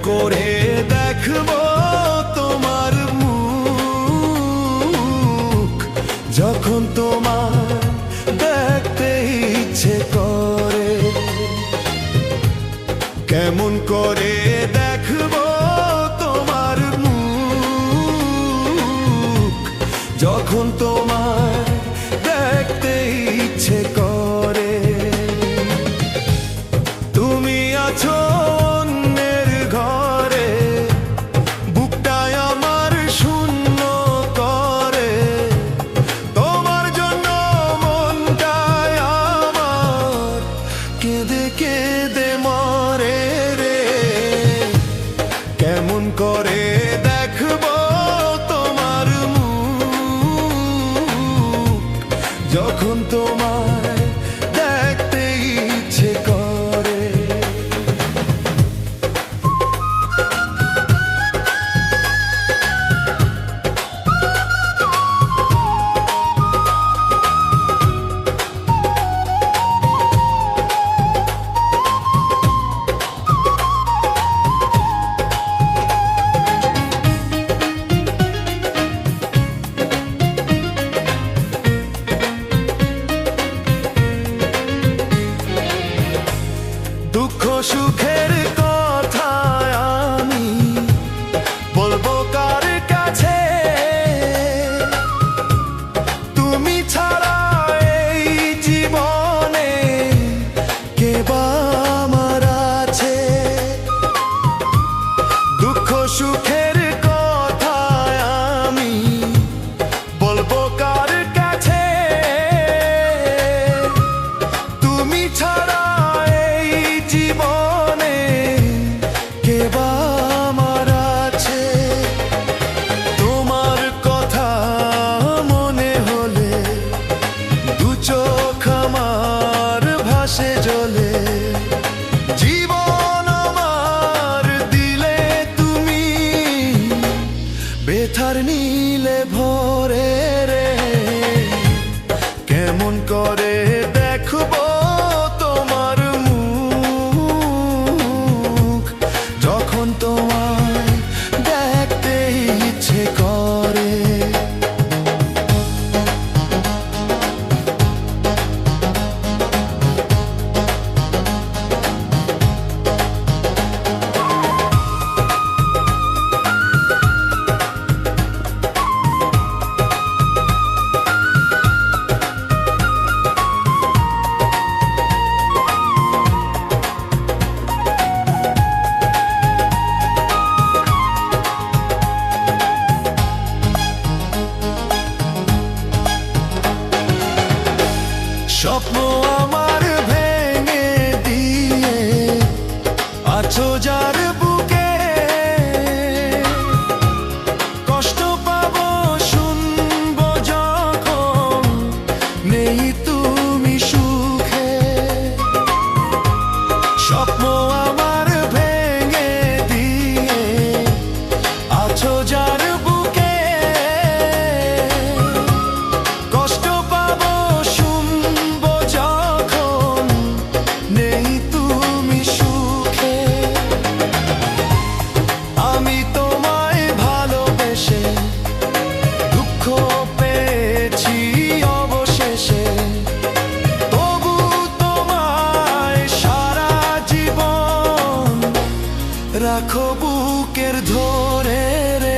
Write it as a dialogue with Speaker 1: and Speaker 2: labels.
Speaker 1: করে দেখবো তোমার মুখ, যখন তোমার দেখতে ইচ্ছে করে। কেমন করে দেখবো তোমার মুখ, যখন তোমার দেখতে ইচ্ছে করে। তুমি আছো অন্যের ঘরে, বুকটায় আমার শূন্য করে। তোমার জন্য মনটায় আমার কেঁদে কেঁদে মরে রে। কেমন করে দেখবো তোমার মুখ, যখন তোমার দেখতে ইচ্ছে করে। দুঃখ সুখের কথা আমি বলবো কার কাছে? তুমি ছাড়া এই জীবনে কে বা আমার আছে? দুঃখ সুখের কথা আমি বলবো কার কাছে? তুমি ছাড়া জীবনে কে বা আমার আছে? তোমার কথা মনে হলে দু চোখ আমার ভাসে জ্বলে। জীবন আমার দিলে তুমি বেথার নীলে ভরে রে। কেমন করে দেখবো তোমার মুখ, যখন তোমায় দেখতে ইচ্ছে করে। স্বপ্ন আমার ভেঙে দিয়ে আছো যার বুকে, কষ্ট পাবো শুনবো যখন নেই তুমি সুখে। স্বপ্ন আমার ভেঙে দিয়ে আছো যার বুকে, কষ্ট পাবো রাখো বুকের ধরে রে।